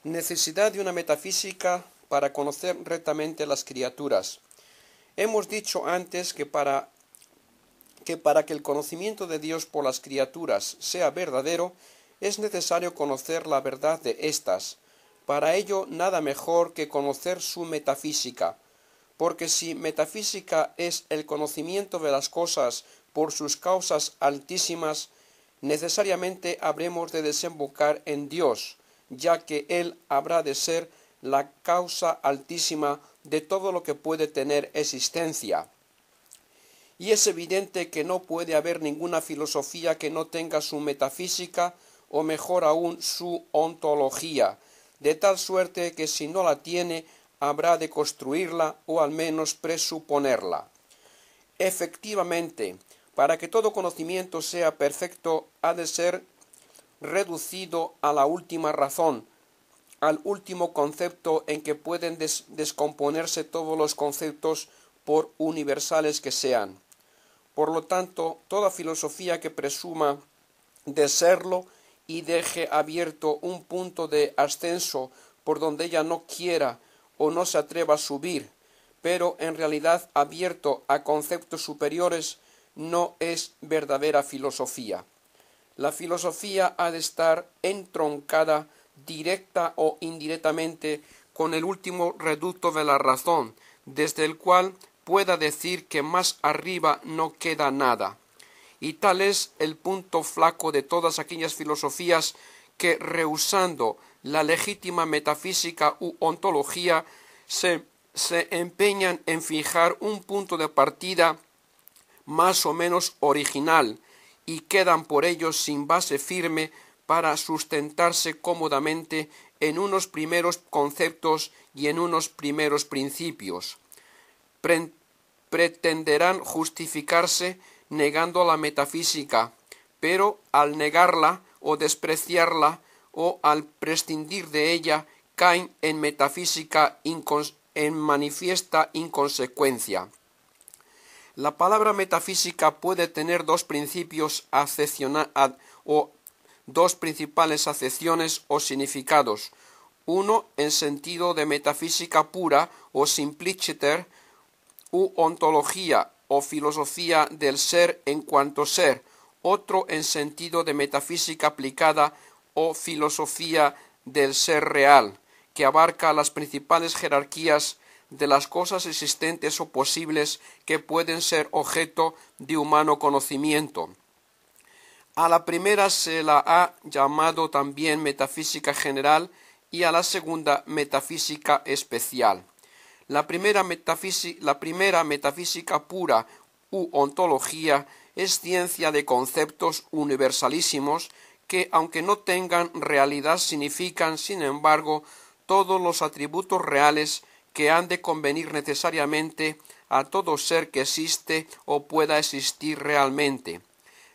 Necesidad de una metafísica para conocer rectamente las criaturas. Hemos dicho antes que para que el conocimiento de Dios por las criaturas sea verdadero, es necesario conocer la verdad de éstas. Para ello, nada mejor que conocer su metafísica, porque si metafísica es el conocimiento de las cosas por sus causas altísimas, necesariamente habremos de desembocar en Dios, ya que Él habrá de ser la causa altísima de todo lo que puede tener existencia. Y es evidente que no puede haber ninguna filosofía que no tenga su metafísica, o mejor aún, su ontología, de tal suerte que si no la tiene, habrá de construirla o al menos presuponerla. Efectivamente, para que todo conocimiento sea perfecto, ha de ser reducido a la última razón, al último concepto en que pueden descomponerse todos los conceptos por universales que sean. Por lo tanto, toda filosofía que presuma de serlo y deje abierto un punto de ascenso por donde ella no quiera o no se atreva a subir, pero en realidad abierto a conceptos superiores, no es verdadera filosofía. La filosofía ha de estar entroncada directa o indirectamente con el último reducto de la razón, desde el cual pueda decir que más arriba no queda nada. Y tal es el punto flaco de todas aquellas filosofías que, rehusando la legítima metafísica u ontología, se empeñan en fijar un punto de partida más o menos original, y quedan por ello sin base firme para sustentarse cómodamente en unos primeros conceptos y en unos primeros principios. Pretenderán justificarse negando la metafísica, pero al negarla o despreciarla o al prescindir de ella caen en metafísica en manifiesta inconsecuencia. La palabra metafísica puede tener dos principios o dos principales acepciones o significados. Uno en sentido de metafísica pura o simpliciter, u ontología o filosofía del ser en cuanto ser, otro en sentido de metafísica aplicada o filosofía del ser real, que abarca las principales jerarquías de las cosas existentes o posibles que pueden ser objeto de humano conocimiento. A la primera se la ha llamado también metafísica general y a la segunda metafísica especial. La primera metafísica pura u ontología es ciencia de conceptos universalísimos que, aunque no tengan realidad, significan, sin embargo, todos los atributos reales que han de convenir necesariamente a todo ser que existe o pueda existir realmente.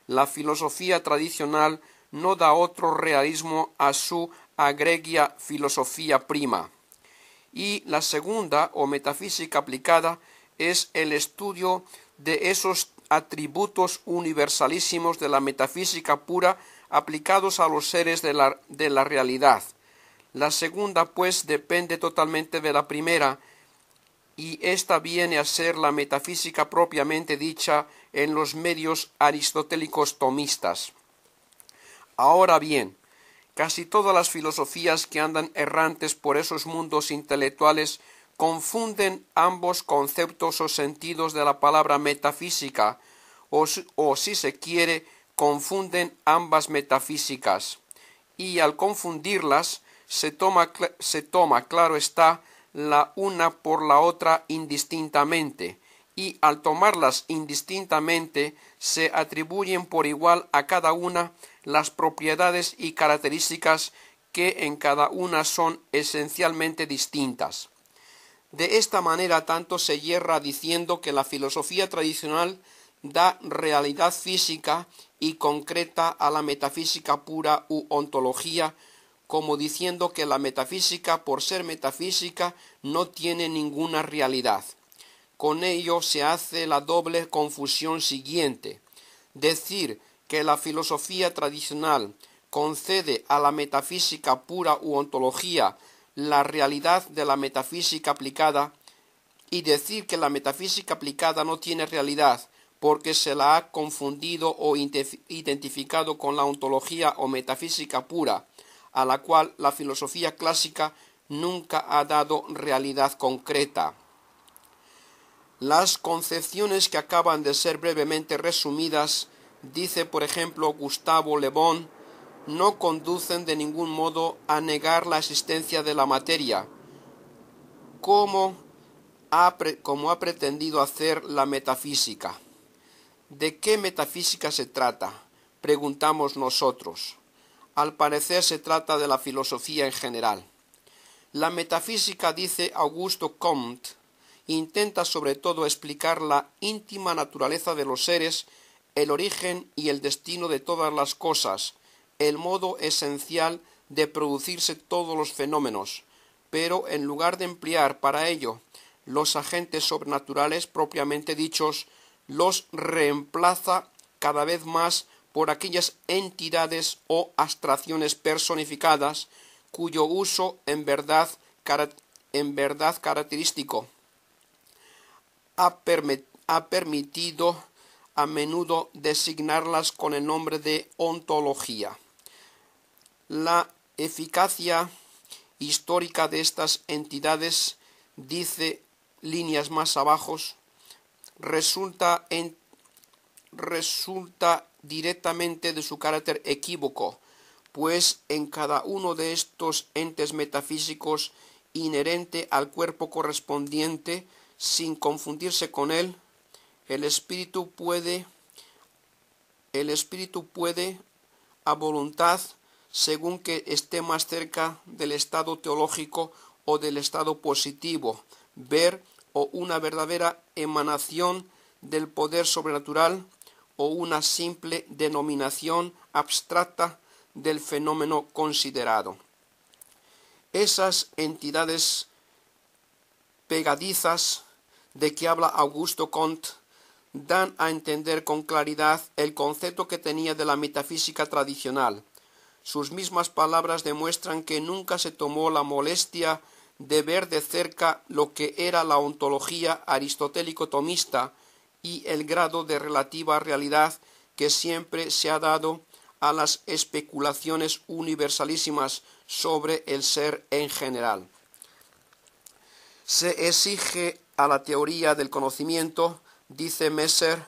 La filosofía tradicional no da otro realismo a su agregia filosofía prima. Y la segunda, o metafísica aplicada, es el estudio de esos atributos universalísimos de la metafísica pura aplicados a los seres de la realidad. La segunda, pues, depende totalmente de la primera, y ésta viene a ser la metafísica propiamente dicha en los medios aristotélicos tomistas. Ahora bien, casi todas las filosofías que andan errantes por esos mundos intelectuales confunden ambos conceptos o sentidos de la palabra metafísica, o si se quiere, confunden ambas metafísicas, y al confundirlas se toma, claro está, la una por la otra indistintamente, y al tomarlas indistintamente se atribuyen por igual a cada una las propiedades y características que en cada una son esencialmente distintas. De esta manera tanto se yerra diciendo que la filosofía tradicional da realidad física y concreta a la metafísica pura u ontología, como diciendo que la metafísica, por ser metafísica, no tiene ninguna realidad. Con ello se hace la doble confusión siguiente: decir que la filosofía tradicional concede a la metafísica pura u ontología la realidad de la metafísica aplicada, y decir que la metafísica aplicada no tiene realidad porque se la ha confundido o identificado con la ontología o metafísica pura, a la cual la filosofía clásica nunca ha dado realidad concreta. Las concepciones que acaban de ser brevemente resumidas, dice por ejemplo Gustavo Le Bon, no conducen de ningún modo a negar la existencia de la materia, como ha pretendido hacer la metafísica. ¿De qué metafísica se trata?, preguntamos nosotros. Al parecer se trata de la filosofía en general. La metafísica, dice Augusto Comte, intenta sobre todo explicar la íntima naturaleza de los seres, el origen y el destino de todas las cosas, el modo esencial de producirse todos los fenómenos, pero en lugar de emplear para ello los agentes sobrenaturales propiamente dichos, los reemplaza cada vez más por aquellas entidades o abstracciones personificadas cuyo uso en verdad característico ha permitido a menudo designarlas con el nombre de ontología. La eficacia histórica de estas entidades, dice líneas más abajo, resulta directamente de su carácter equívoco, pues en cada uno de estos entes metafísicos inherente al cuerpo correspondiente, sin confundirse con él, el espíritu puede a voluntad, según que esté más cerca del estado teológico o del estado positivo, ver o una verdadera emanación del poder sobrenatural o una simple denominación abstracta del fenómeno considerado. Esas entidades pegadizas de que habla Augusto Comte dan a entender con claridad el concepto que tenía de la metafísica tradicional. Sus mismas palabras demuestran que nunca se tomó la molestia de ver de cerca lo que era la ontología aristotélico-tomista y el grado de relativa realidad que siempre se ha dado a las especulaciones universalísimas sobre el ser en general. Se exige a la teoría del conocimiento, dice Messer,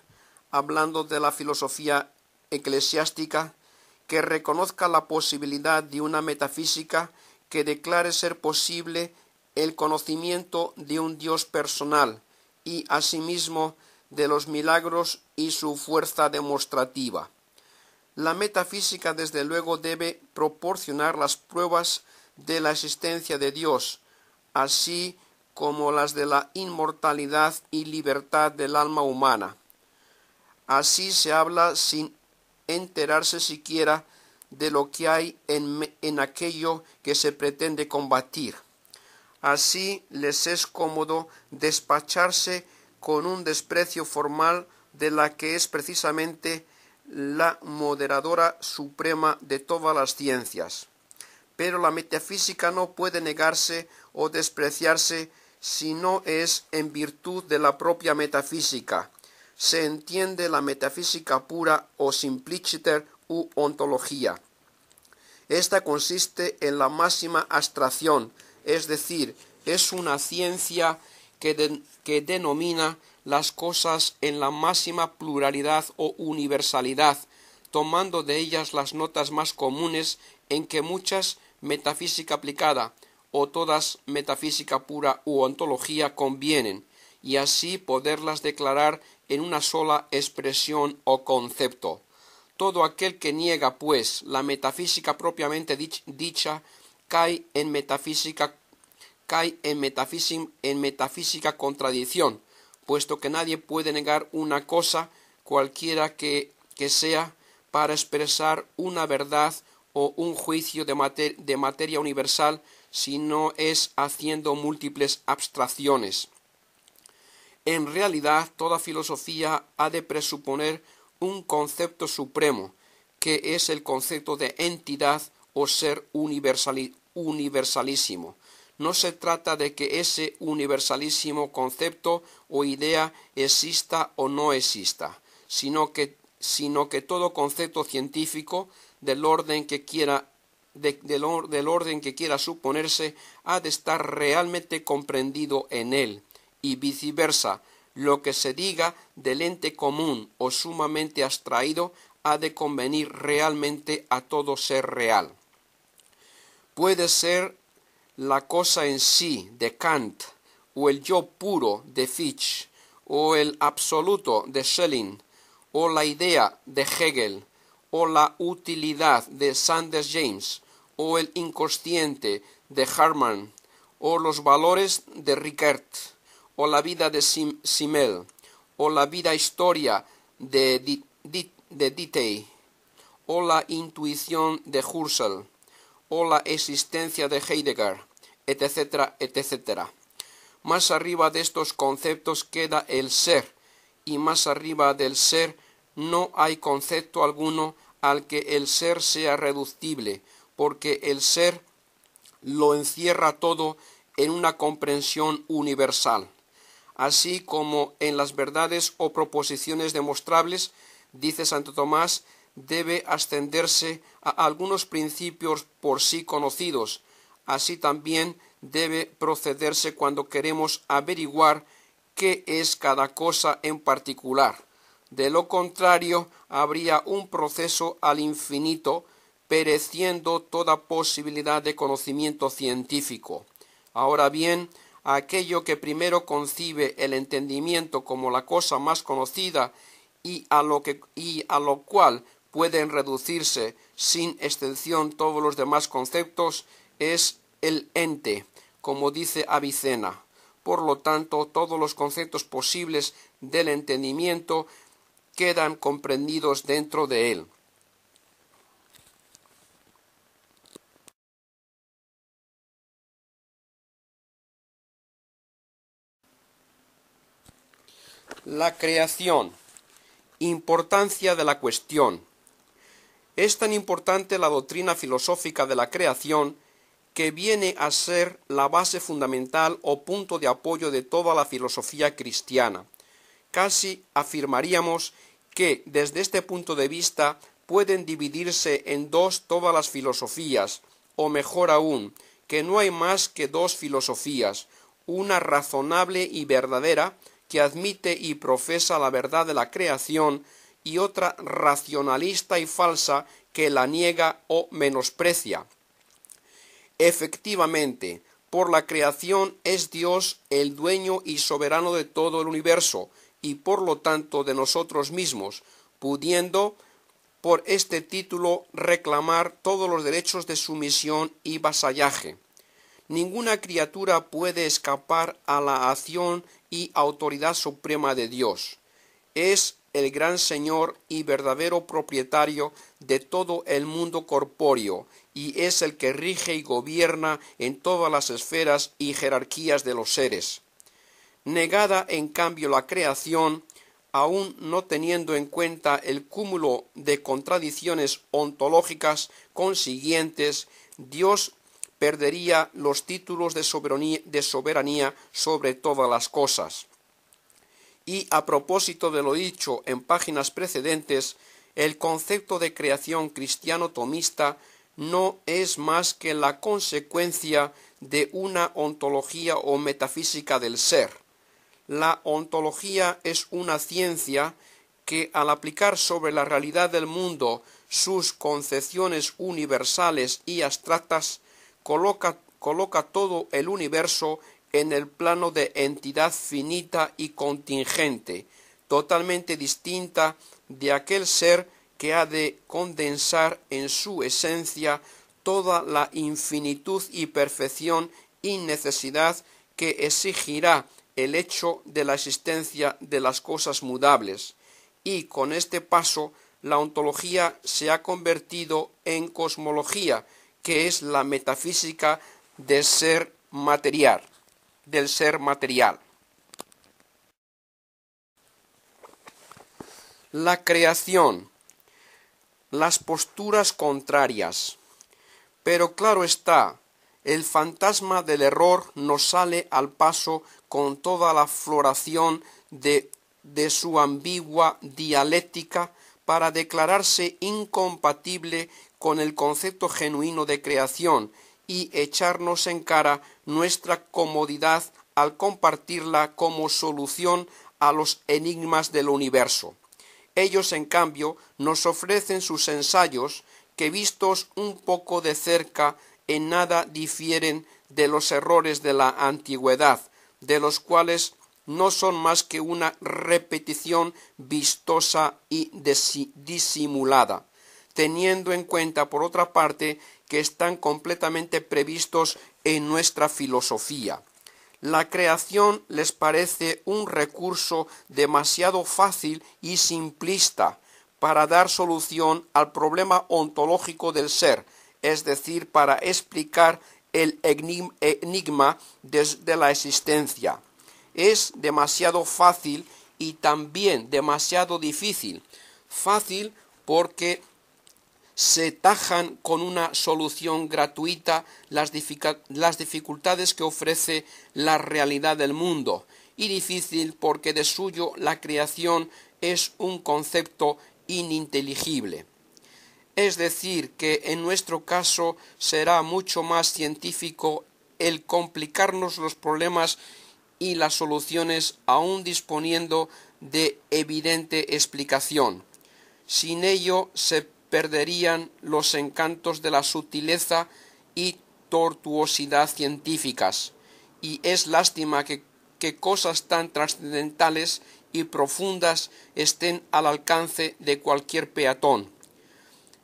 hablando de la filosofía eclesiástica, que reconozca la posibilidad de una metafísica que declare ser posible el conocimiento de un Dios personal y asimismo de los milagros y su fuerza demostrativa. La metafísica desde luego debe proporcionar las pruebas de la existencia de Dios, así como las de la inmortalidad y libertad del alma humana. Así se habla sin enterarse siquiera de lo que hay en aquello que se pretende combatir. Así les es cómodo despacharse con un desprecio formal de la que es precisamente la moderadora suprema de todas las ciencias. Pero la metafísica no puede negarse o despreciarse si no es en virtud de la propia metafísica. Se entiende la metafísica pura o simpliciter u ontología. Esta consiste en la máxima abstracción, es decir, es una ciencia que denomina las cosas en la máxima pluralidad o universalidad, tomando de ellas las notas más comunes en que muchas metafísica aplicada o todas metafísica pura u ontología convienen, y así poderlas declarar en una sola expresión o concepto. Todo aquel que niega, pues, la metafísica propiamente dicha, cae en metafísica contradicción, puesto que nadie puede negar una cosa, cualquiera que sea, para expresar una verdad o un juicio de materia universal, si no es haciendo múltiples abstracciones. En realidad, toda filosofía ha de presuponer un concepto supremo, que es el concepto de entidad o ser universalísimo. No se trata de que ese universalísimo concepto o idea exista o no exista, sino que todo concepto científico del orden que quiera suponerse ha de estar realmente comprendido en él, y viceversa. Lo que se diga del ente común o sumamente abstraído ha de convenir realmente a todo ser real. Puede ser la cosa en sí de Kant, o el yo puro de Fichte, o el absoluto de Schelling, o la idea de Hegel, o la utilidad de Sanders James, o el inconsciente de Hartmann, o los valores de Rickert, o la vida de Simmel, o la vida historia de Detail, o la intuición de Husserl, o la existencia de Heidegger, etcétera, etcétera. Más arriba de estos conceptos queda el ser, y más arriba del ser no hay concepto alguno al que el ser sea reductible, porque el ser lo encierra todo en una comprensión universal. Así como en las verdades o proposiciones demostrables, dice Santo Tomás, debe ascenderse a algunos principios por sí conocidos, así también debe procederse cuando queremos averiguar qué es cada cosa en particular. De lo contrario, habría un proceso al infinito, pereciendo toda posibilidad de conocimiento científico. Ahora bien, aquello que primero concibe el entendimiento como la cosa más conocida y a lo cual pueden reducirse sin extensión todos los demás conceptos, es el ente, como dice Avicena. Por lo tanto, todos los conceptos posibles del entendimiento quedan comprendidos dentro de él. La creación. Importancia de la cuestión. Es tan importante la doctrina filosófica de la creación que viene a ser la base fundamental o punto de apoyo de toda la filosofía cristiana. Casi afirmaríamos que desde este punto de vista pueden dividirse en dos todas las filosofías, o mejor aún, que no hay más que dos filosofías, una razonable y verdadera, que admite y profesa la verdad de la creación, y otra racionalista y falsa, que la niega o menosprecia. Efectivamente, por la creación es Dios el dueño y soberano de todo el universo, y por lo tanto de nosotros mismos, pudiendo por este título reclamar todos los derechos de sumisión y vasallaje. Ninguna criatura puede escapar a la acción y autoridad suprema de Dios. Es el gran Señor y verdadero propietario de todo el mundo corpóreo, y es el que rige y gobierna en todas las esferas y jerarquías de los seres. Negada, en cambio, la creación, aun no teniendo en cuenta el cúmulo de contradicciones ontológicas consiguientes, Dios perdería los títulos de soberanía sobre todas las cosas. Y a propósito de lo dicho en páginas precedentes, el concepto de creación cristiano tomista no es más que la consecuencia de una ontología o metafísica del ser. La ontología es una ciencia que, al aplicar sobre la realidad del mundo sus concepciones universales y abstractas, coloca todo el universo en el plano de entidad finita y contingente, totalmente distinta de aquel ser que ha de condensar en su esencia toda la infinitud y perfección y necesidad que exigirá el hecho de la existencia de las cosas mudables. Y con este paso la ontología se ha convertido en cosmología, que es la metafísica del ser material. La creación. las posturas contrarias. Pero claro está, el fantasma del error nos sale al paso con toda la floración de su ambigua dialéctica para declararse incompatible con el concepto genuino de creación y echarnos en cara nuestra comodidad al compartirla como solución a los enigmas del universo. Ellos, en cambio, nos ofrecen sus ensayos que, vistos un poco de cerca, en nada difieren de los errores de la antigüedad, de los cuales no son más que una repetición vistosa y disimulada, teniendo en cuenta, por otra parte, que están completamente previstos en nuestra filosofía. La creación les parece un recurso demasiado fácil y simplista para dar solución al problema ontológico del ser, es decir, para explicar el enigma de la existencia. Es demasiado fácil y también demasiado difícil. Fácil porque se tajan con una solución gratuita las dificultades que ofrece la realidad del mundo, y difícil porque de suyo la creación es un concepto ininteligible. Es decir, que en nuestro caso será mucho más científico el complicarnos los problemas y las soluciones aún disponiendo de evidente explicación. Sin ello se perderían los encantos de la sutileza y tortuosidad científicas, y es lástima que cosas tan trascendentales y profundas estén al alcance de cualquier peatón.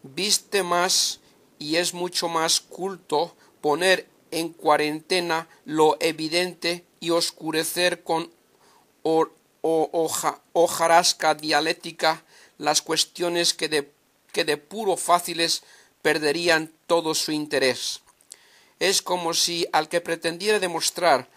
Viste más y es mucho más culto poner en cuarentena lo evidente y oscurecer con hojarasca dialéctica las cuestiones que de puro fáciles perderían todo su interés. Es como si al que pretendiera demostrar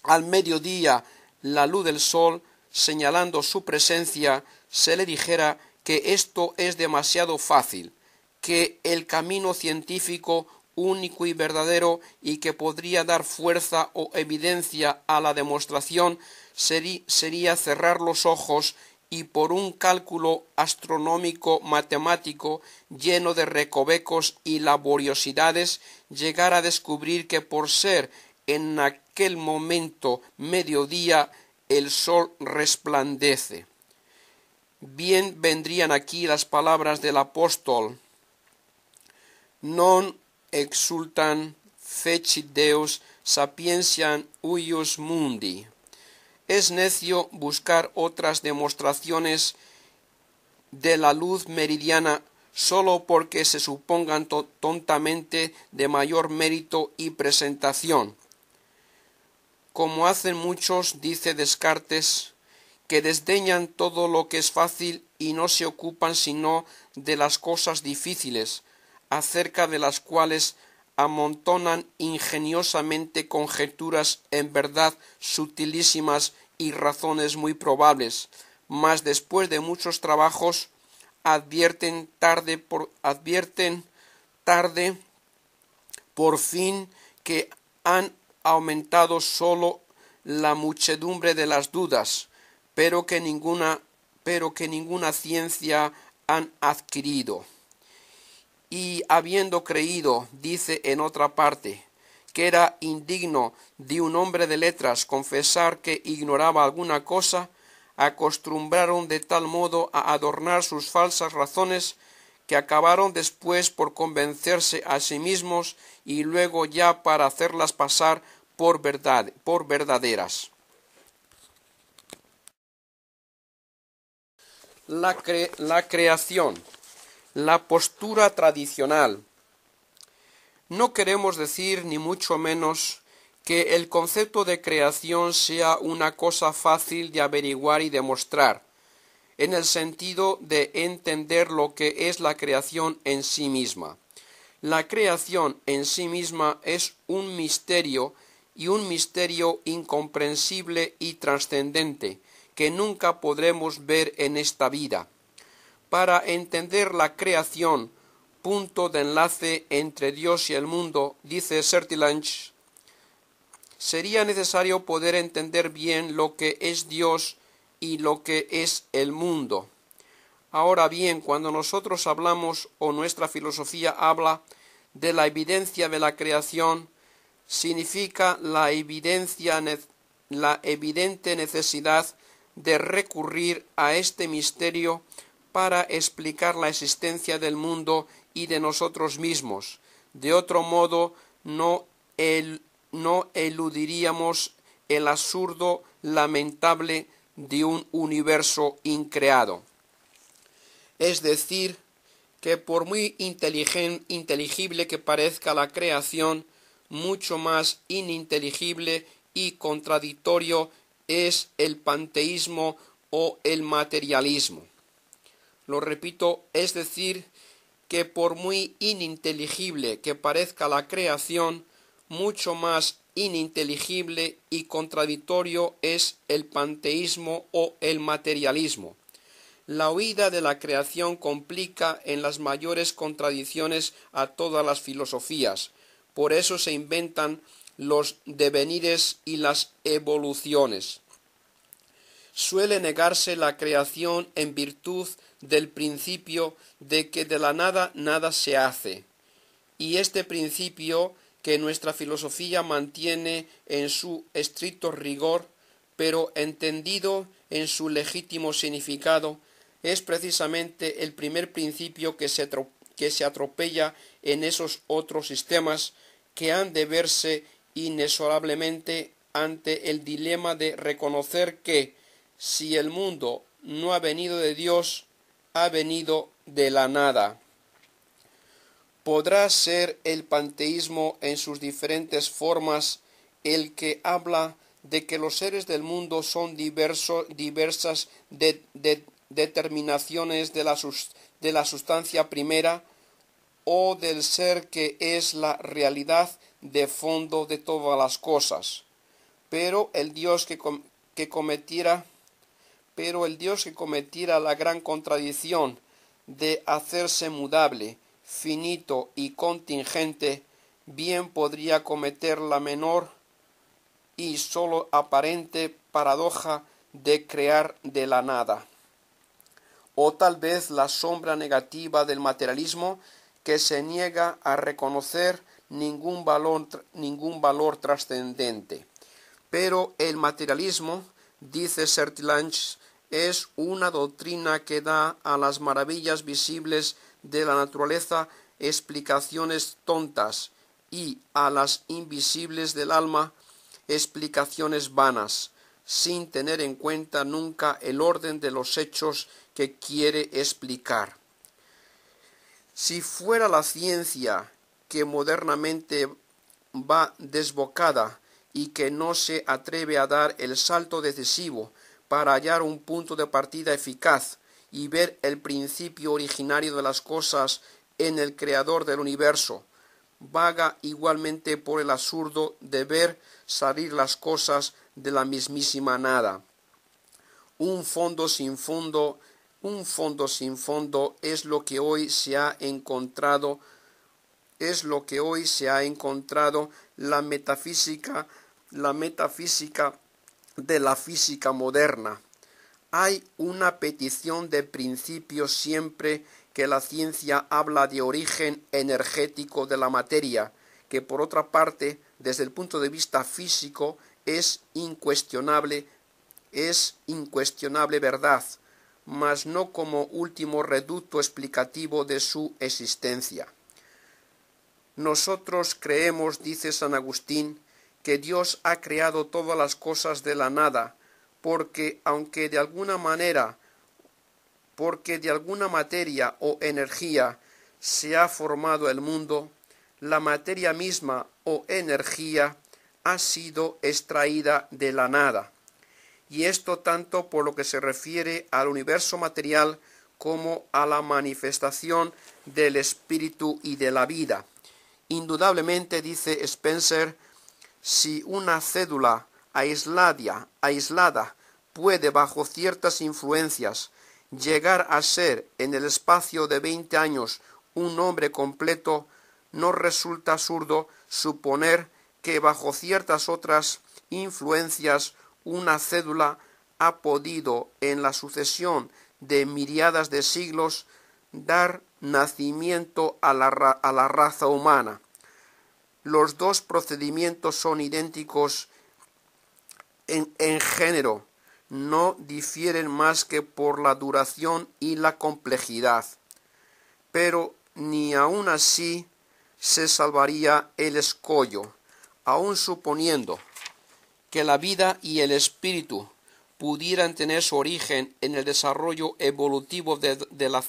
al mediodía la luz del sol, señalando su presencia, se le dijera que esto es demasiado fácil, que el camino científico único y verdadero y que podría dar fuerza o evidencia a la demostración sería cerrar los ojos y por un cálculo astronómico matemático lleno de recovecos y laboriosidades llegar a descubrir que por ser en aquel momento mediodía el sol resplandece. Bien vendrían aquí las palabras del apóstol: non exultan fecit Deus sapientiam huius mundi. Es necio buscar otras demostraciones de la luz meridiana sólo porque se supongan tontamente de mayor mérito y presentación. Como hacen muchos, dice Descartes, que desdeñan todo lo que es fácil y no se ocupan sino de las cosas difíciles, acerca de las cuales amontonan ingeniosamente conjeturas en verdad sutilísimas y razones muy probables, mas después de muchos trabajos advierten tarde por fin que han aumentado sólo la muchedumbre de las dudas, pero que ninguna ciencia han adquirido. Y habiendo creído, dice en otra parte, que era indigno de un hombre de letras confesar que ignoraba alguna cosa, acostumbraron de tal modo a adornar sus falsas razones que acabaron después por convencerse a sí mismos y luego ya para hacerlas pasar por verdaderas. La creación, la postura tradicional. No queremos decir ni mucho menos que el concepto de creación sea una cosa fácil de averiguar y demostrar, en el sentido de entender lo que es la creación en sí misma. La creación en sí misma es un misterio, y un misterio incomprensible y trascendente, que nunca podremos ver en esta vida. Para entender la creación, punto de enlace entre Dios y el mundo, dice Sertilange, sería necesario poder entender bien lo que es Dios y lo que es el mundo. Ahora bien, cuando nosotros hablamos o nuestra filosofía habla de la evidencia de la creación, significa la evidente necesidad de recurrir a este misterio para explicar la existencia del mundo y de nosotros mismos. De otro modo, no eludiríamos el absurdo lamentable de un universo increado. Es decir, que por muy inteligible que parezca la creación, mucho más ininteligible y contradictorio es el panteísmo o el materialismo. Lo repito, es decir, que por muy ininteligible que parezca la creación, mucho más ininteligible y contradictorio es el panteísmo o el materialismo. La huida de la creación complica en las mayores contradicciones a todas las filosofías. Por eso se inventan los devenires y las evoluciones. Suele negarse la creación en virtud del principio de que de la nada nada se hace. Y este principio que nuestra filosofía mantiene en su estricto rigor, pero entendido en su legítimo significado, es precisamente el primer principio que se atropella en esos otros sistemas que han de verse inexorablemente ante el dilema de reconocer que, si el mundo no ha venido de Dios, ha venido de la nada. ¿Podrá ser el panteísmo en sus diferentes formas el que habla de que los seres del mundo son diversas determinaciones de la sustancia primera, o del ser que es la realidad de fondo de todas las cosas? Pero el Dios que cometiera la gran contradicción de hacerse mudable, finito y contingente, bien podría cometer la menor y sólo aparente paradoja de crear de la nada. O tal vez la sombra negativa del materialismo, que se niega a reconocer ningún valor trascendente. Pero el materialismo, dice Sertilange, es una doctrina que da a las maravillas visibles de la naturaleza explicaciones tontas y a las invisibles del alma explicaciones vanas, sin tener en cuenta nunca el orden de los hechos que quiere explicar. Si fuera la ciencia que modernamente va desbocada y que no se atreve a dar el salto decisivo para hallar un punto de partida eficaz y ver el principio originario de las cosas en el creador del universo, vaga igualmente por el absurdo de ver salir las cosas de la mismísima nada. Un fondo sin fondo es lo que hoy se ha encontrado, la metafísica de la física moderna. Hay una petición de principio siempre que la ciencia habla de origen energético de la materia, que por otra parte, desde el punto de vista físico, es incuestionable verdad, mas no como último reducto explicativo de su existencia. Nosotros creemos, dice San Agustín, que Dios ha creado todas las cosas de la nada, porque de alguna materia o energía se ha formado el mundo, la materia misma o energía ha sido extraída de la nada. Y esto tanto por lo que se refiere al universo material como a la manifestación del espíritu y de la vida. Indudablemente, dice Spencer, si una cédula aislada puede, bajo ciertas influencias Llegar a ser en el espacio de 20 años un hombre completo, no resulta absurdo suponer que bajo ciertas otras influencias una cédula ha podido en la sucesión de miriadas de siglos dar nacimiento a la raza humana. Los dos procedimientos son idénticos en género, no difieren más que por la duración y la complejidad, pero ni aun así se salvaría el escollo, aun suponiendo que la vida y el espíritu pudieran tener su origen en el desarrollo evolutivo de la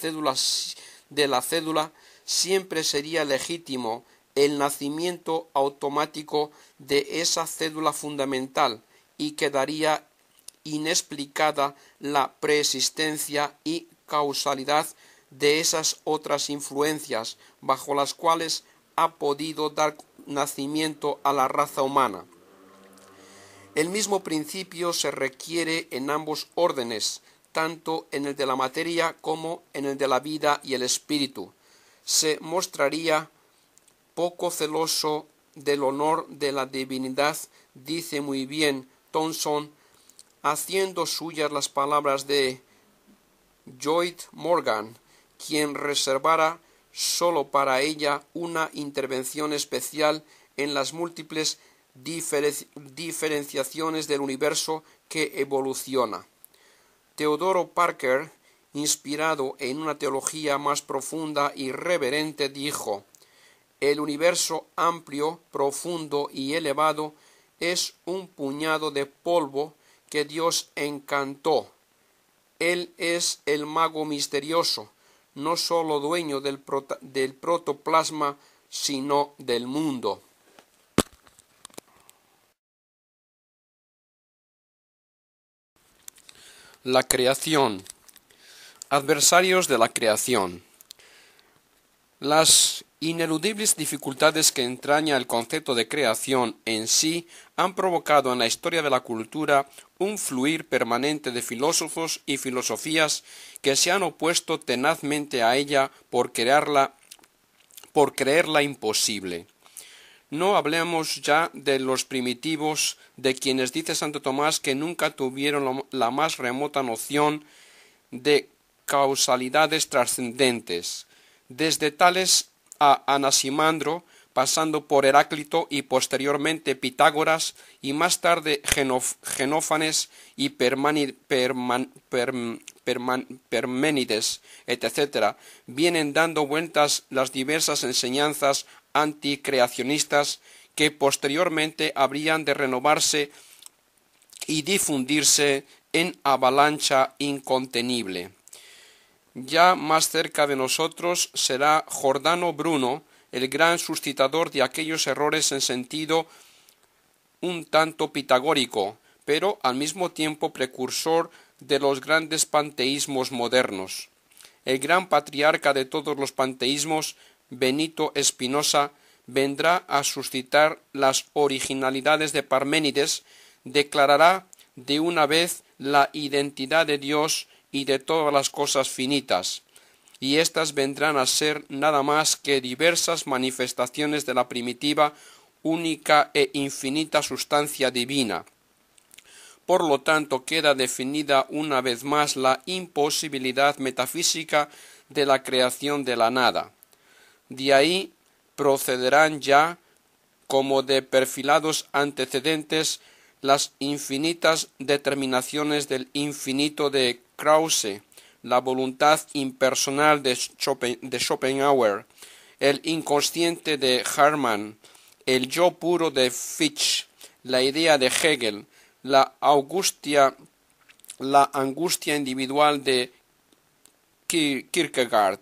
cédula, siempre sería legítimo el nacimiento automático de esa cédula fundamental y quedaría inexplicada la preexistencia y causalidad de esas otras influencias bajo las cuales ha podido dar nacimiento a la raza humana. El mismo principio se requiere en ambos órdenes, tanto en el de la materia como en el de la vida y el espíritu. Se mostraría poco celoso del honor de la divinidad, dice muy bien Thomson, haciendo suyas las palabras de Lloyd Morgan, quien reservara sólo para ella una intervención especial en las múltiples diferenciaciones del universo que evoluciona. Teodoro Parker, inspirado en una teología más profunda y reverente, dijo: el universo amplio, profundo y elevado es un puñado de polvo que Dios encantó. Él es el mago misterioso, no sólo dueño del protoplasma, sino del mundo. La creación. Adversarios de la creación. Las ineludibles dificultades que entraña el concepto de creación en sí han provocado en la historia de la cultura un fluir permanente de filósofos y filosofías que se han opuesto tenazmente a ella por creerla imposible. No hablemos ya de los primitivos, de quienes dice Santo Tomás que nunca tuvieron la más remota noción de causalidades trascendentes, desde tales a Anaximandro, pasando por Heráclito y posteriormente Pitágoras y más tarde Genófanes y Parménides, etc., vienen dando vueltas las diversas enseñanzas anticreacionistas que posteriormente habrían de renovarse y difundirse en avalancha incontenible. Ya más cerca de nosotros será Giordano Bruno, el gran suscitador de aquellos errores en sentido un tanto pitagórico, pero al mismo tiempo precursor de los grandes panteísmos modernos. El gran patriarca de todos los panteísmos, Benito Spinoza, vendrá a suscitar las originalidades de Parménides, declarará de una vez la identidad de Dios y de todas las cosas finitas, y éstas vendrán a ser nada más que diversas manifestaciones de la primitiva, única e infinita sustancia divina. Por lo tanto, queda definida una vez más la imposibilidad metafísica de la creación de la nada. De ahí procederán ya, como de perfilados antecedentes, las infinitas determinaciones del infinito de Krause, la voluntad impersonal de Schopenhauer, el inconsciente de Hermann, el yo puro de Fichte, la idea de Hegel, la angustia individual de Kierkegaard,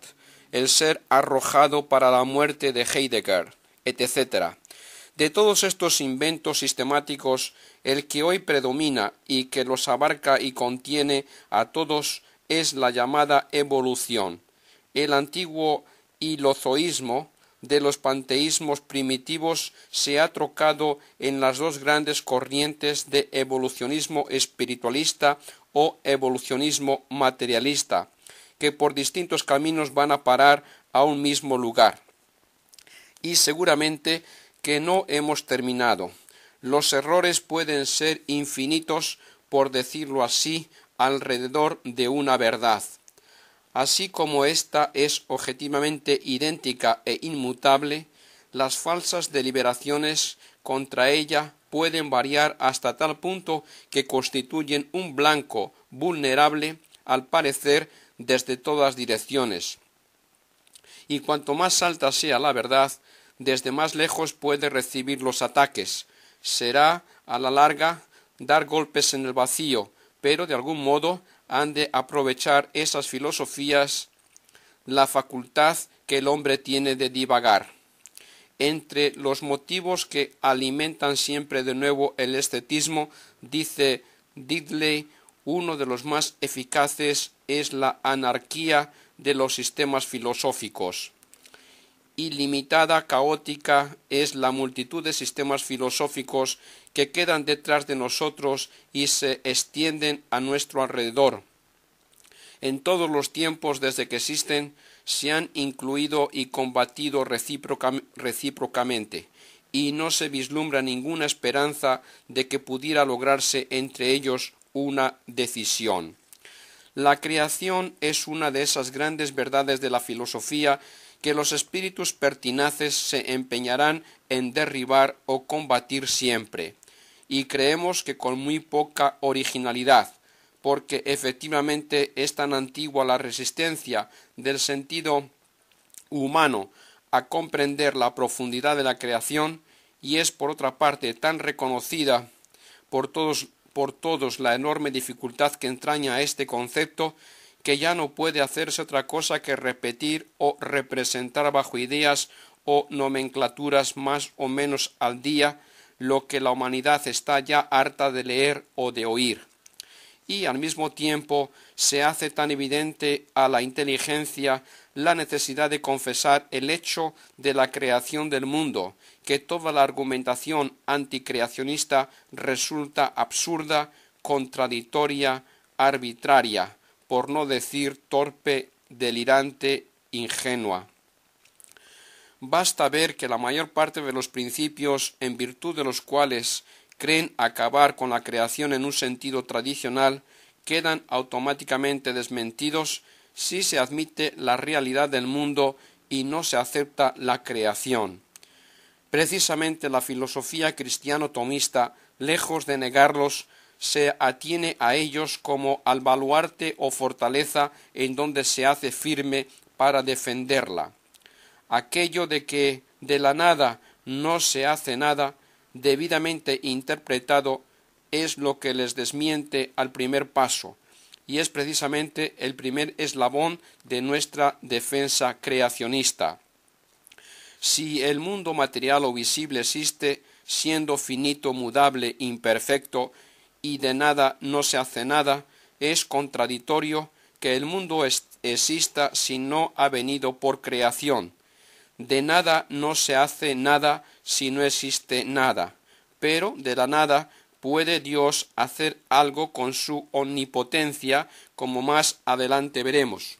el ser arrojado para la muerte de Heidegger, etc. De todos estos inventos sistemáticos, el que hoy predomina y que los abarca y contiene a todos es la llamada evolución. El antiguo hilozoísmo de los panteísmos primitivos se ha trocado en las dos grandes corrientes de evolucionismo espiritualista o evolucionismo materialista, que por distintos caminos van a parar a un mismo lugar. Y seguramente que no hemos terminado. Los errores pueden ser infinitos, por decirlo así, alrededor de una verdad. Así como ésta es objetivamente idéntica e inmutable, las falsas deliberaciones contra ella pueden variar hasta tal punto que constituyen un blanco vulnerable, al parecer, desde todas direcciones. Y cuanto más alta sea la verdad, desde más lejos puede recibir los ataques. Será, a la larga, dar golpes en el vacío, pero de algún modo han de aprovechar esas filosofías la facultad que el hombre tiene de divagar. Entre los motivos que alimentan siempre de nuevo el escepticismo, dice Diddley, uno de los más eficaces es la anarquía de los sistemas filosóficos. Ilimitada, caótica es la multitud de sistemas filosóficos que quedan detrás de nosotros y se extienden a nuestro alrededor. En todos los tiempos desde que existen se han incluido y combatido recíprocamente, y no se vislumbra ninguna esperanza de que pudiera lograrse entre ellos una decisión. La creación es una de esas grandes verdades de la filosofía que los espíritus pertinaces se empeñarán en derribar o combatir siempre, y creemos que con muy poca originalidad, porque efectivamente es tan antigua la resistencia del sentido humano a comprender la profundidad de la creación, y es por otra parte tan reconocida por todos la enorme dificultad que entraña este concepto, que ya no puede hacerse otra cosa que repetir o representar bajo ideas o nomenclaturas más o menos al día lo que la humanidad está ya harta de leer o de oír. Y al mismo tiempo se hace tan evidente a la inteligencia la necesidad de confesar el hecho de la creación del mundo, que toda la argumentación anticreacionista resulta absurda, contradictoria, arbitraria, por no decir torpe, delirante, ingenua. Basta ver que la mayor parte de los principios en virtud de los cuales creen acabar con la creación en un sentido tradicional quedan automáticamente desmentidos si se admite la realidad del mundo y no se acepta la creación. Precisamente la filosofía cristiano-tomista, lejos de negarlos, se atiene a ellos como al baluarte o fortaleza en donde se hace firme para defenderla. Aquello de que de la nada no se hace nada, debidamente interpretado, es lo que les desmiente al primer paso, y es precisamente el primer eslabón de nuestra defensa creacionista. Si el mundo material o visible existe, siendo finito, mudable, imperfecto, y de nada no se hace nada, es contradictorio que el mundo exista si no ha venido por creación. De nada no se hace nada si no existe nada, pero de la nada puede Dios hacer algo con su omnipotencia, como más adelante veremos.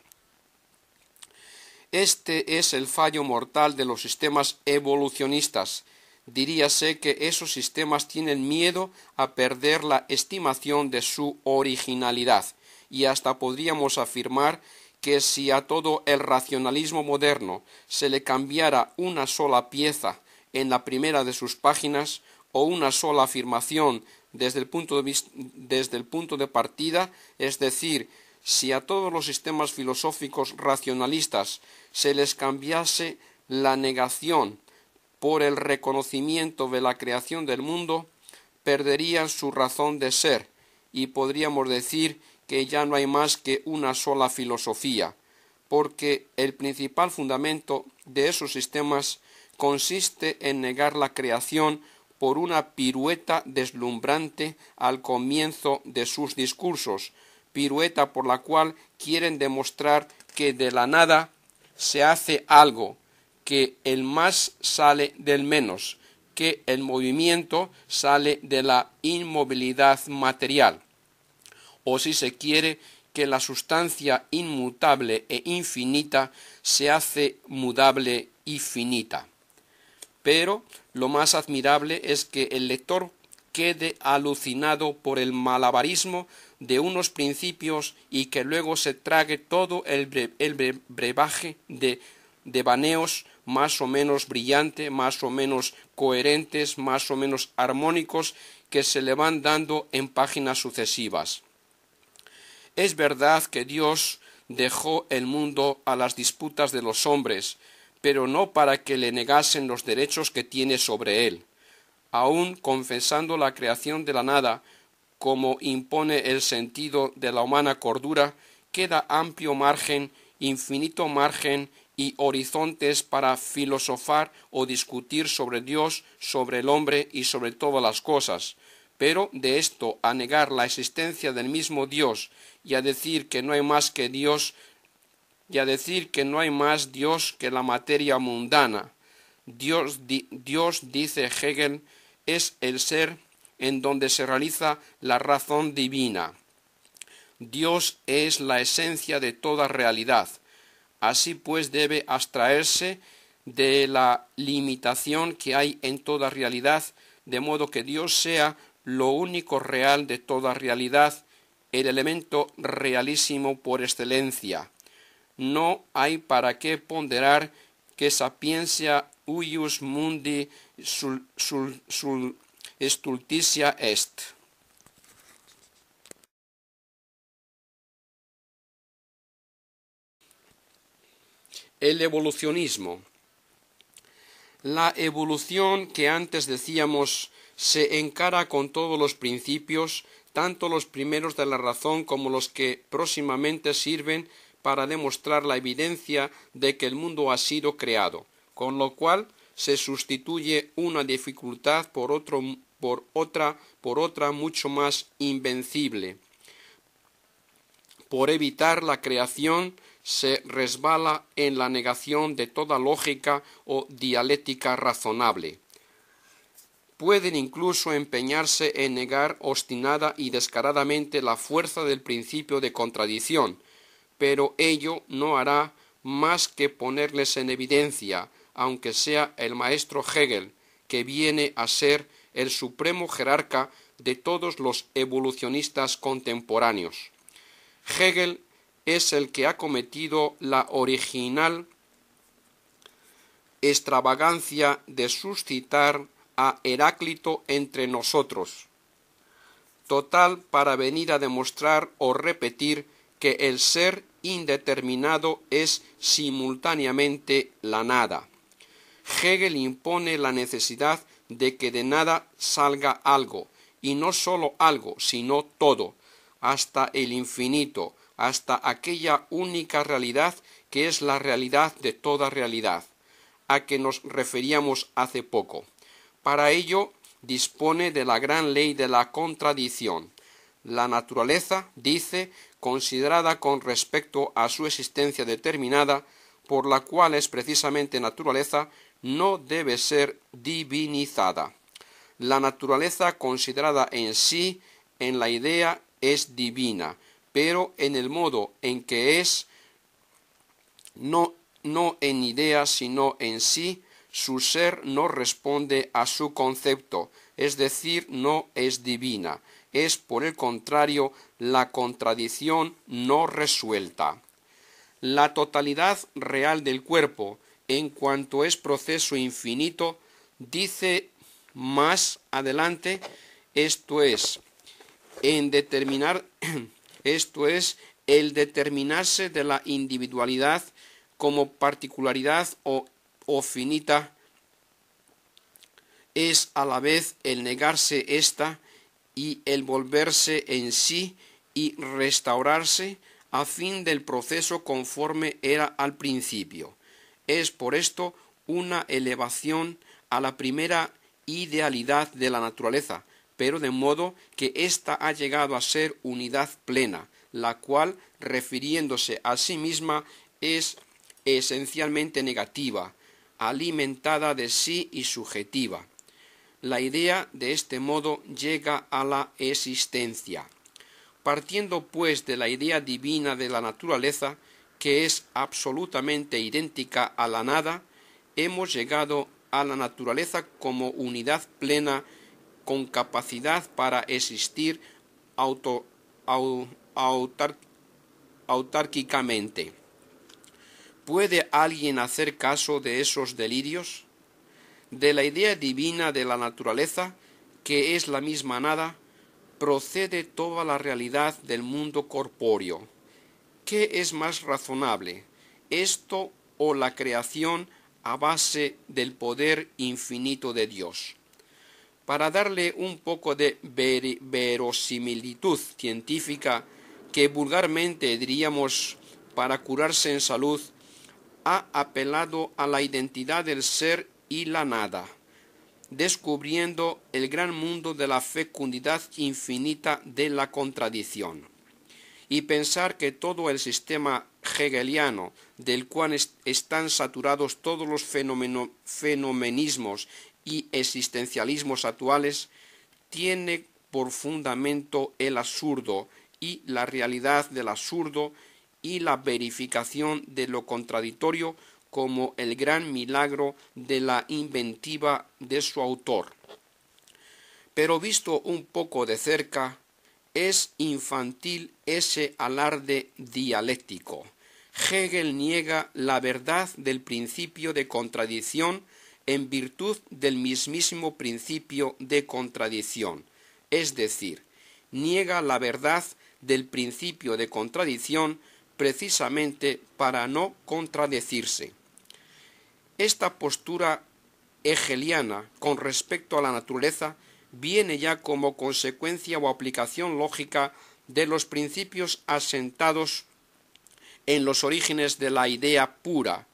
Este es el fallo mortal de los sistemas evolucionistas. Diríase que esos sistemas tienen miedo a perder la estimación de su originalidad, y hasta podríamos afirmar que si a todo el racionalismo moderno se le cambiara una sola pieza en la primera de sus páginas, o una sola afirmación desde el punto de partida, es decir, si a todos los sistemas filosóficos racionalistas se les cambiase la negación por el reconocimiento de la creación del mundo, perderían su razón de ser, y podríamos decir que ya no hay más que una sola filosofía, porque el principal fundamento de esos sistemas consiste en negar la creación por una pirueta deslumbrante al comienzo de sus discursos, pirueta por la cual quieren demostrar que de la nada se hace algo, que el más sale del menos, que el movimiento sale de la inmovilidad material, o si se quiere, que la sustancia inmutable e infinita se hace mudable y finita. Pero lo más admirable es que el lector quede alucinado por el malabarismo de unos principios y que luego se trague todo el brebaje de devaneos más o menos brillante, más o menos coherentes, más o menos armónicos que se le van dando en páginas sucesivas. Es verdad que Dios dejó el mundo a las disputas de los hombres, pero no para que le negasen los derechos que tiene sobre él. Aun confesando la creación de la nada, como impone el sentido de la humana cordura, queda amplio margen, infinito margen y horizontes para filosofar o discutir sobre Dios, sobre el hombre y sobre todas las cosas. Pero de esto a negar la existencia del mismo Dios y a decir que no hay más que Dios, y a decir que no hay más Dios que la materia mundana. Dios, dice Hegel, es el ser en donde se realiza la razón divina. Dios es la esencia de toda realidad. Así pues debe abstraerse de la limitación que hay en toda realidad, de modo que Dios sea lo único real de toda realidad, el elemento realísimo por excelencia. No hay para qué ponderar que sapiencia huius mundi stultitia est. El evolucionismo. La evolución que antes decíamos se encara con todos los principios, tanto los primeros de la razón como los que próximamente sirven para demostrar la evidencia de que el mundo ha sido creado, con lo cual se sustituye una dificultad por otra mucho más invencible. Por evitar la creación se resbala en la negación de toda lógica o dialéctica razonable. Pueden incluso empeñarse en negar obstinada y descaradamente la fuerza del principio de contradicción, pero ello no hará más que ponerles en evidencia, aunque sea el maestro Hegel, que viene a ser el supremo jerarca de todos los evolucionistas contemporáneos. Hegel es el que ha cometido la original extravagancia de suscitar a Heráclito entre nosotros, total para venir a demostrar o repetir que el ser indeterminado es simultáneamente la nada. Hegel impone la necesidad de que de nada salga algo, y no sólo algo, sino todo, hasta el infinito, hasta aquella única realidad que es la realidad de toda realidad, a que nos referíamos hace poco. Para ello dispone de la gran ley de la contradicción. La naturaleza, dice, considerada con respecto a su existencia determinada, por la cual es precisamente naturaleza, no debe ser divinizada. La naturaleza considerada en sí, en la idea, es divina, pero en el modo en que es, no en idea sino en sí, su ser no responde a su concepto, es decir, no es divina, es por el contrario la contradicción no resuelta. La totalidad real del cuerpo, en cuanto es proceso infinito, dice más adelante, esto es el determinarse de la individualidad como particularidad o finita, es a la vez el negarse ésta y el volverse en sí y restaurarse a fin del proceso conforme era al principio. Es por esto una elevación a la primera idealidad de la naturaleza, pero de modo que ésta ha llegado a ser unidad plena, la cual, refiriéndose a sí misma, es esencialmente negativa, alimentada de sí y subjetiva. La idea de este modo llega a la existencia. Partiendo pues de la idea divina de la naturaleza, que es absolutamente idéntica a la nada, hemos llegado a la naturaleza como unidad plena con capacidad para existir autárquicamente. ¿Puede alguien hacer caso de esos delirios? De la idea divina de la naturaleza, que es la misma nada, procede toda la realidad del mundo corpóreo. ¿Qué es más razonable, esto o la creación a base del poder infinito de Dios? Para darle un poco de verosimilitud científica, que vulgarmente diríamos para curarse en salud, ha apelado a la identidad del ser y la nada, descubriendo el gran mundo de la fecundidad infinita de la contradicción. Y pensar que todo el sistema hegeliano, del cual están saturados todos los fenomenismos y existencialismos actuales, tiene por fundamento el absurdo y la realidad del absurdo y la verificación de lo contradictorio como el gran milagro de la inventiva de su autor. Pero visto un poco de cerca, es infantil ese alarde dialéctico. Hegel niega la verdad del principio de contradicción en virtud del mismísimo principio de contradicción, es decir, niega la verdad del principio de contradicción precisamente para no contradecirse. Esta postura hegeliana con respecto a la naturaleza viene ya como consecuencia o aplicación lógica de los principios asentados en los orígenes de la idea pura.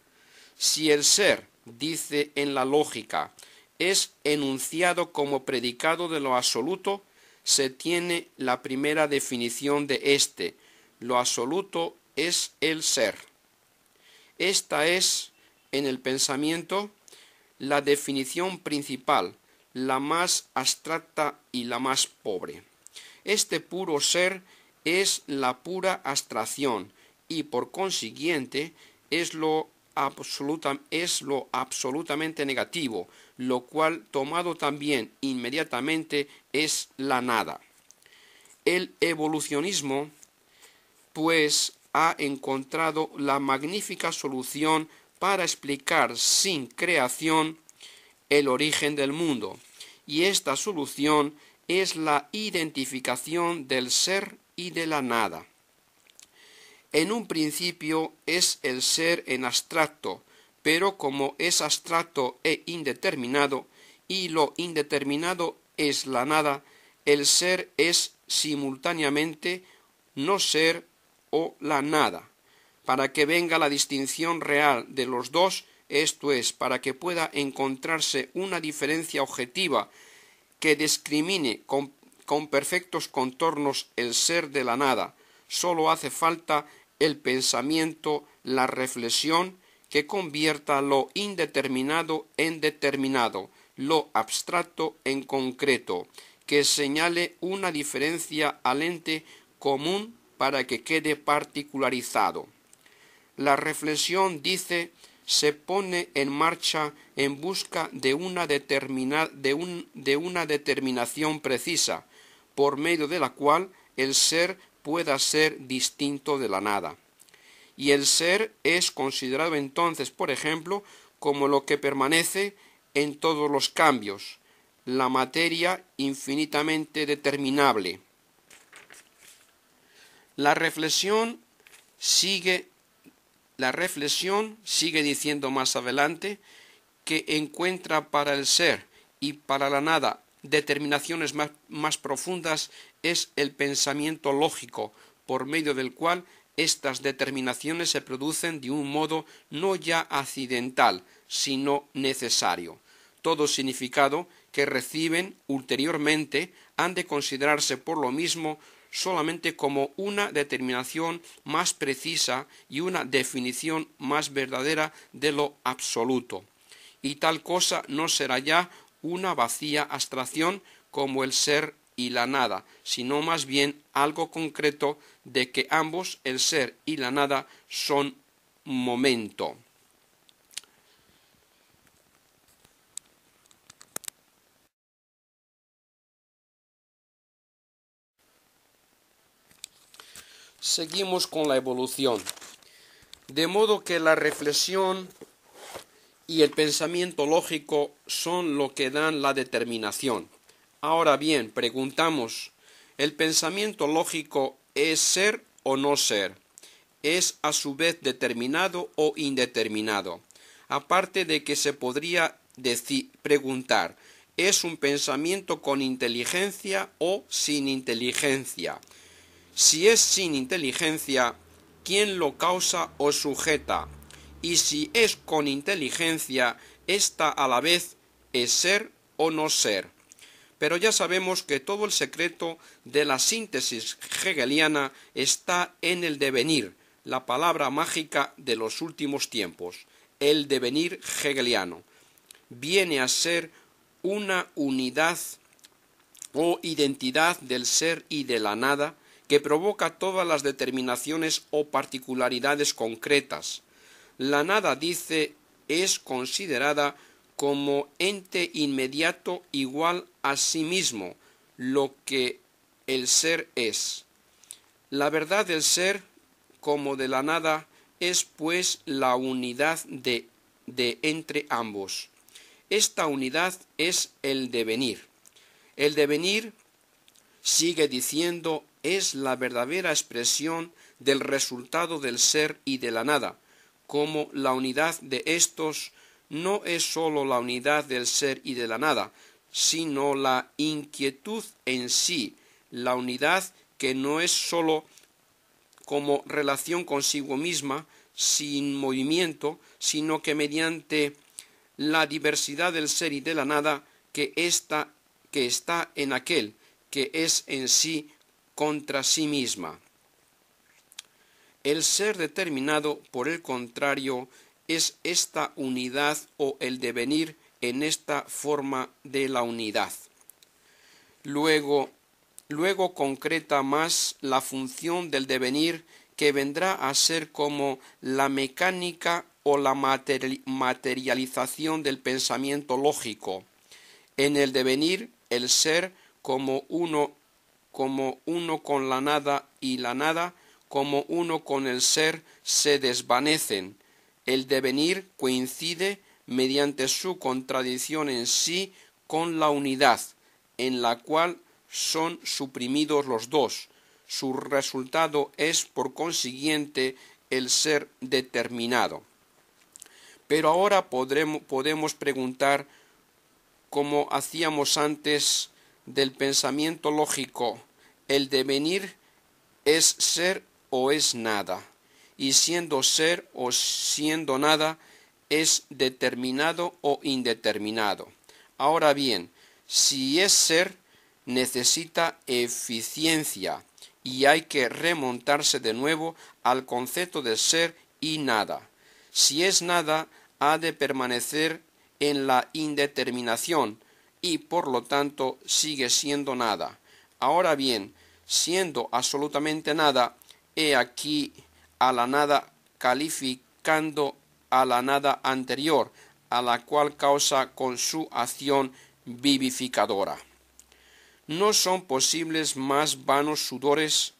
Si el ser, dice en la lógica, es enunciado como predicado de lo absoluto, se tiene la primera definición de éste: lo absoluto es el ser. Esta es, en el pensamiento, la definición principal, la más abstracta y la más pobre. Este puro ser es la pura abstracción y por consiguiente es lo absolutamente negativo, lo cual tomado también inmediatamente es la nada. El evolucionismo, pues, ha encontrado la magnífica solución para explicar sin creación el origen del mundo, y esta solución es la identificación del ser y de la nada. En un principio es el ser en abstracto, pero como es abstracto e indeterminado, y lo indeterminado es la nada, el ser es simultáneamente no ser o la nada. Para que venga la distinción real de los dos, esto es, para que pueda encontrarse una diferencia objetiva que discrimine con perfectos contornos el ser de la nada, sólo hace falta el pensamiento, la reflexión, que convierta lo indeterminado en determinado, lo abstracto en concreto, que señale una diferencia al ente común para que quede particularizado. La reflexión, dice, se pone en marcha en busca de una determinación precisa, por medio de la cual el ser pueda ser distinto de la nada. Y el ser es considerado entonces, por ejemplo, como lo que permanece en todos los cambios, la materia infinitamente determinable. La reflexión sigue diciendo más adelante que encuentra para el ser y para la nada determinaciones más profundas es el pensamiento lógico, por medio del cual estas determinaciones se producen de un modo no ya accidental, sino necesario. Todo significado que reciben ulteriormente han de considerarse por lo mismo solamente como una determinación más precisa y una definición más verdadera de lo absoluto. y tal cosa no será ya una vacía abstracción como el ser y la nada, sino más bien algo concreto de que ambos, el ser y la nada, son momento. Seguimos con la evolución. De modo que la reflexión y el pensamiento lógico son lo que dan la determinación. Ahora bien, preguntamos, ¿el pensamiento lógico es ser o no ser? ¿Es a su vez determinado o indeterminado? Aparte de que se podría preguntar, ¿es un pensamiento con inteligencia o sin inteligencia? Si es sin inteligencia, ¿quién lo causa o sujeta? Y si es con inteligencia, ¿ésta a la vez es ser o no ser? Pero ya sabemos que todo el secreto de la síntesis hegeliana está en el devenir, la palabra mágica de los últimos tiempos. El devenir hegeliano viene a ser una unidad o identidad del ser y de la nada que provoca todas las determinaciones o particularidades concretas. La nada, dice, es considerada como ente inmediato igual a sí mismo, lo que el ser es. La verdad del ser, como de la nada, es pues la unidad de entre ambos. Esta unidad es el devenir. El devenir, sigue diciendo, es la verdadera expresión del resultado del ser y de la nada, como la unidad de estos no es sólo la unidad del ser y de la nada, sino la inquietud en sí, la unidad que no es sólo como relación consigo misma, sin movimiento, sino que mediante la diversidad del ser y de la nada que está en aquel, que es en sí contra sí misma. El ser determinado, por el contrario, es esta unidad o el devenir en esta forma de la unidad. Luego concreta más la función del devenir, que vendrá a ser como la mecánica o la materialización del pensamiento lógico. En el devenir, el ser como uno con la nada y la nada como uno con el ser se desvanecen. El devenir coincide mediante su contradicción en sí con la unidad, en la cual son suprimidos los dos. Su resultado es, por consiguiente, el ser determinado. Pero ahora podemos preguntar, como hacíamos antes del pensamiento lógico, ¿el devenir es ser o es nada? Y siendo ser o siendo nada, ¿es determinado o indeterminado? Ahora bien, si es ser, necesita eficiencia, y hay que remontarse de nuevo al concepto de ser y nada. Si es nada, ha de permanecer en la indeterminación, y por lo tanto sigue siendo nada. Ahora bien, siendo absolutamente nada, he aquí a la nada calificando a la nada anterior, a la cual causa con su acción vivificadora. No son posibles más vanos sudores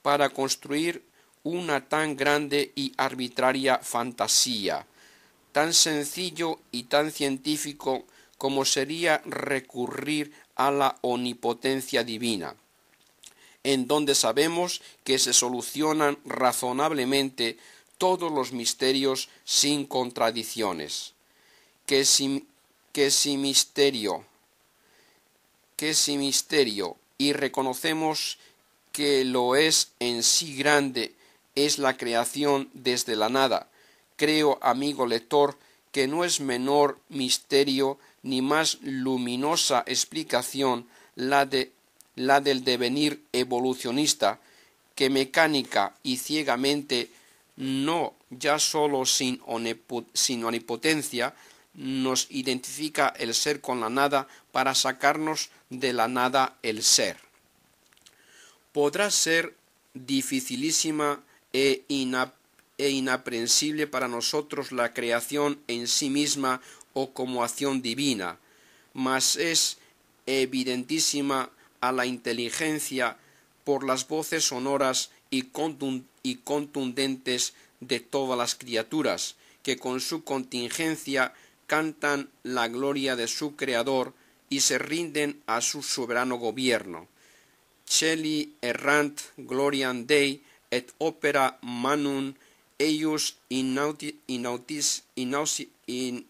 para construir una tan grande y arbitraria fantasía, tan sencillo y tan científico como sería recurrir a la omnipotencia divina, en donde sabemos que se solucionan razonablemente todos los misterios sin contradicciones. Que si misterio, y reconocemos que lo es en sí grande, es la creación desde la nada. Creo, amigo lector, que no es menor misterio ni más luminosa explicación la del devenir evolucionista, que mecánica y ciegamente, no ya solo sin omnipotencia, nos identifica el ser con la nada para sacarnos de la nada el ser. Podrá ser dificilísima e inaprensible para nosotros la creación en sí misma o como acción divina, mas es evidentísima a la inteligencia por las voces sonoras y contundentes de todas las criaturas, que con su contingencia cantan la gloria de su Creador y se rinden a su soberano gobierno. Celi errant gloriam Dei et opera manum eius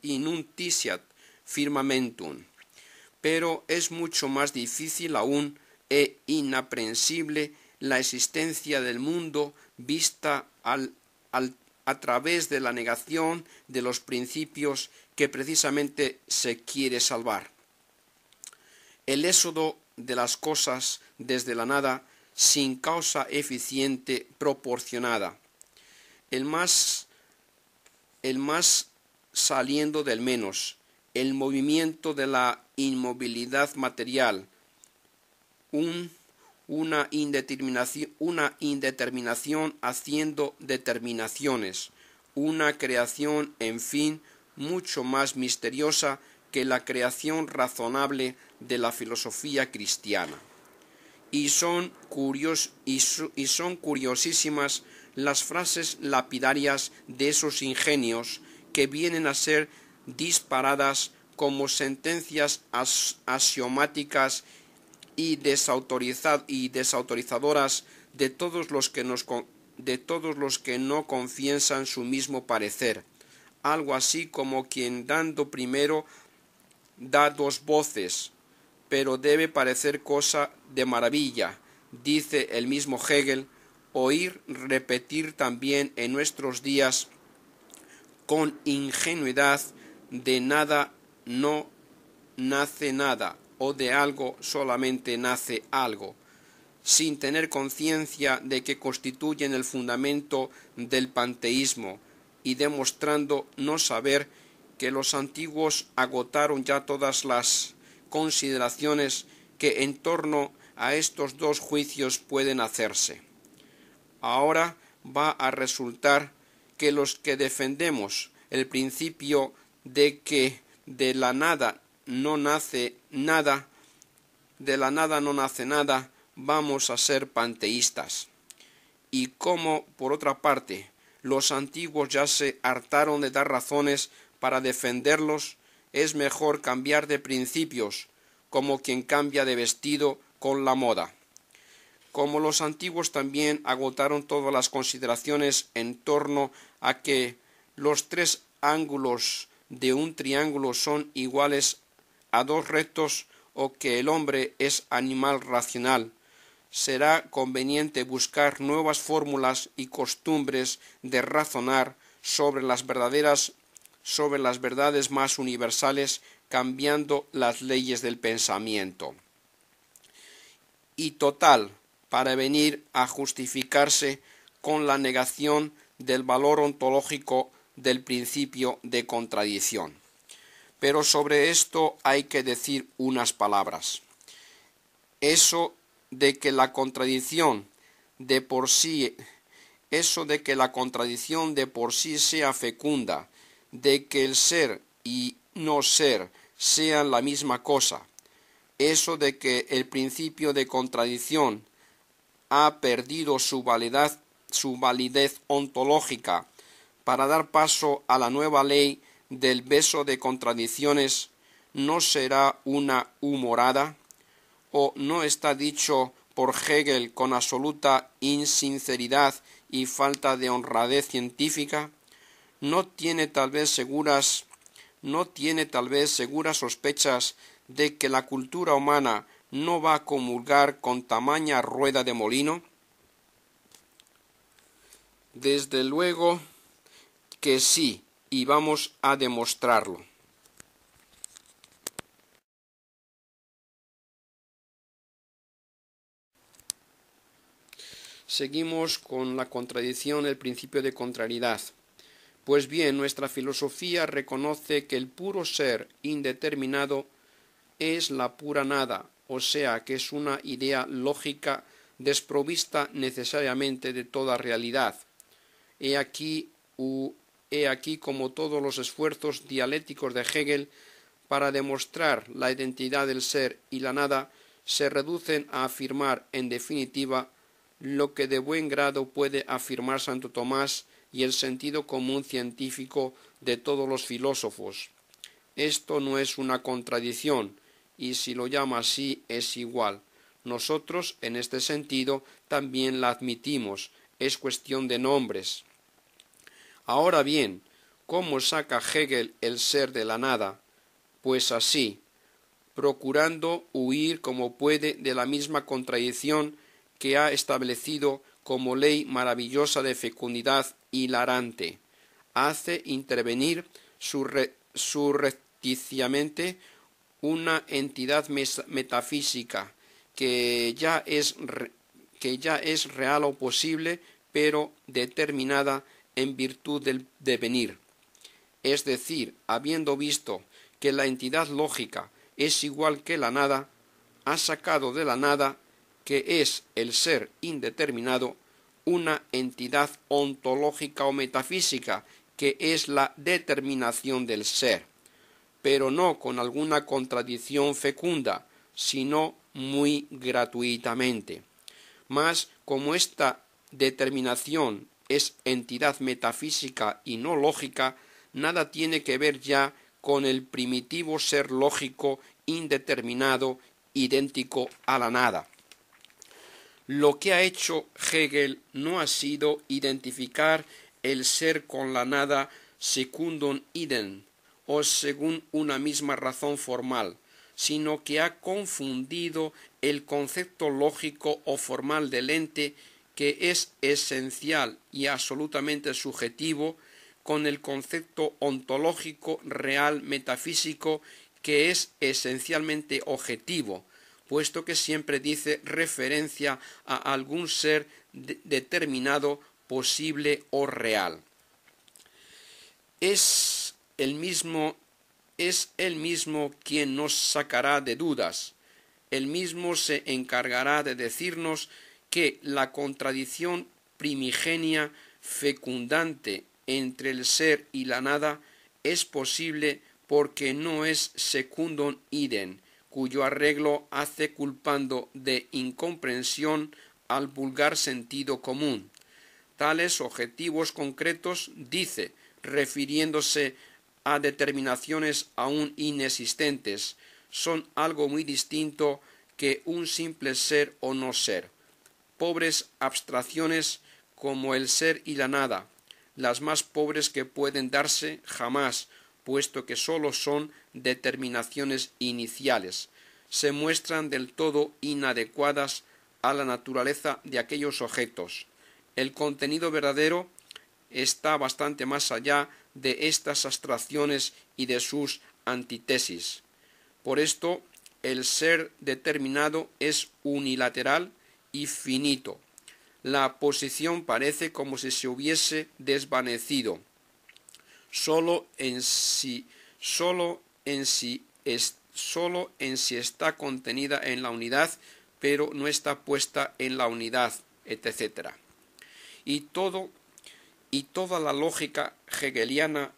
inuticiat firmamentum. Pero es mucho más difícil aún e inaprensible la existencia del mundo vista a través de la negación de los principios que precisamente se quiere salvar. El éxodo de las cosas desde la nada, sin causa eficiente proporcionada. El más saliendo del menos, el movimiento de la inmovilidad material, una indeterminación haciendo determinaciones, una creación, en fin, mucho más misteriosa que la creación razonable de la filosofía cristiana. Y son curiosísimas las frases lapidarias de esos ingenios que vienen a ser disparadas como sentencias axiomáticas y desautorizadoras de todos los que no confiesan su mismo parecer, algo así como quien dando primero da dos voces, pero debe parecer cosa de maravilla, dice el mismo Hegel, oír repetir también en nuestros días con ingenuidad: de nada no nace nada, o de algo solamente nace algo, sin tener conciencia de que constituyen el fundamento del panteísmo, y demostrando no saber que los antiguos agotaron ya todas las consideraciones que en torno a estos dos juicios pueden hacerse. Ahora va a resultar que los que defendemos el principio de que de la nada no nace nada, vamos a ser panteístas. Y como, por otra parte, los antiguos ya se hartaron de dar razones para defenderlos, es mejor cambiar de principios, como quien cambia de vestido con la moda. Como los antiguos también agotaron todas las consideraciones en torno a que los tres ángulos de un triángulo son iguales a dos rectos, o que el hombre es animal racional, será conveniente buscar nuevas fórmulas y costumbres de razonar sobre las verdades más universales, cambiando las leyes del pensamiento. Y total, para venir a justificarse con la negación del valor ontológico del principio de contradicción. Pero sobre esto hay que decir unas palabras. Eso de que la contradicción de por sí sea fecunda, de que el ser y no ser sean la misma cosa, eso de que el principio de contradicción ha perdido su validez ontológica para dar paso a la nueva ley del beso de contradicciones, ¿no será una humorada? ¿O no está dicho por Hegel con absoluta insinceridad y falta de honradez científica? ¿No tiene tal vez seguras sospechas de que la cultura humana no va a comulgar con tamaña rueda de molino? Desde luego que sí, y vamos a demostrarlo. Seguimos con la contradicción, el principio de contrariedad. Pues bien, nuestra filosofía reconoce que el puro ser indeterminado es la pura nada, o sea que es una idea lógica desprovista necesariamente de toda realidad. He aquí, he aquí como todos los esfuerzos dialécticos de Hegel para demostrar la identidad del ser y la nada se reducen a afirmar en definitiva lo que de buen grado puede afirmar Santo Tomás y el sentido común científico de todos los filósofos. Esto no es una contradicción, y si lo llama así es igual. Nosotros, en este sentido, también la admitimos, es cuestión de nombres. Ahora bien, ¿cómo saca Hegel el ser de la nada? Pues así, procurando huir como puede de la misma contradicción que ha establecido como ley maravillosa de fecundidad hilarante. Hace intervenir surrepticiamente una entidad metafísica que ya es real o posible, pero determinada en virtud del devenir. Es decir, habiendo visto que la entidad lógica es igual que la nada, ha sacado de la nada, que es el ser indeterminado, una entidad ontológica o metafísica, que es la determinación del ser, pero no con alguna contradicción fecunda, sino muy gratuitamente. Mas, como esta determinación es entidad metafísica y no lógica, nada tiene que ver ya con el primitivo ser lógico indeterminado, idéntico a la nada. Lo que ha hecho Hegel no ha sido identificar el ser con la nada secundum idem, o según una misma razón formal, sino que ha confundido el concepto lógico o formal del ente, que es esencial y absolutamente subjetivo, con el concepto ontológico real metafísico, que es esencialmente objetivo, puesto que siempre dice referencia a algún ser determinado, posible o real. Es el mismo quien nos sacará de dudas. Él mismo se encargará de decirnos que la contradicción primigenia fecundante entre el ser y la nada es posible porque no es secundum idem, cuyo arreglo hace culpando de incomprensión al vulgar sentido común. Tales objetivos concretos, dice, refiriéndose a determinaciones aún inexistentes, son algo muy distinto que un simple ser o no ser. Pobres abstracciones como el ser y la nada, las más pobres que pueden darse jamás, puesto que sólo son determinaciones iniciales, se muestran del todo inadecuadas a la naturaleza de aquellos objetos. El contenido verdadero está bastante más allá de estas abstracciones y de sus antítesis. Por esto, el ser determinado es unilateral y finito. La posición parece como si se hubiese desvanecido. Solo en sí está contenida en la unidad, pero no está puesta en la unidad, etc. Y toda la lógica hegeliana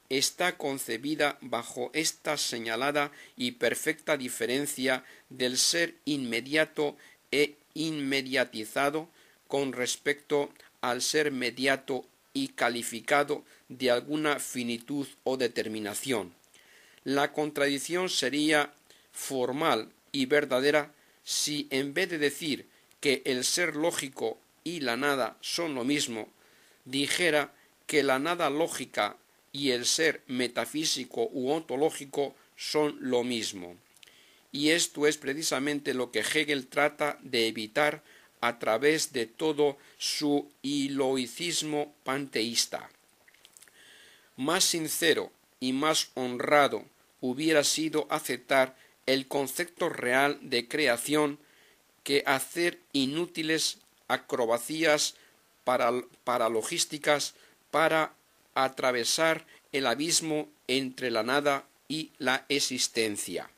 está concebida bajo esta señalada y perfecta diferencia del ser inmediato e inmediatizado con respecto al ser mediato y calificado de alguna finitud o determinación. La contradicción sería formal y verdadera si, en vez de decir que el ser lógico y la nada son lo mismo, dijera que la nada lógica y el ser metafísico u ontológico son lo mismo. Y esto es precisamente lo que Hegel trata de evitar a través de todo su iloicismo panteísta. Más sincero y más honrado hubiera sido aceptar el concepto real de creación que hacer inútiles acrobacias paralogísticas para atravesar el abismo entre la nada y la existencia.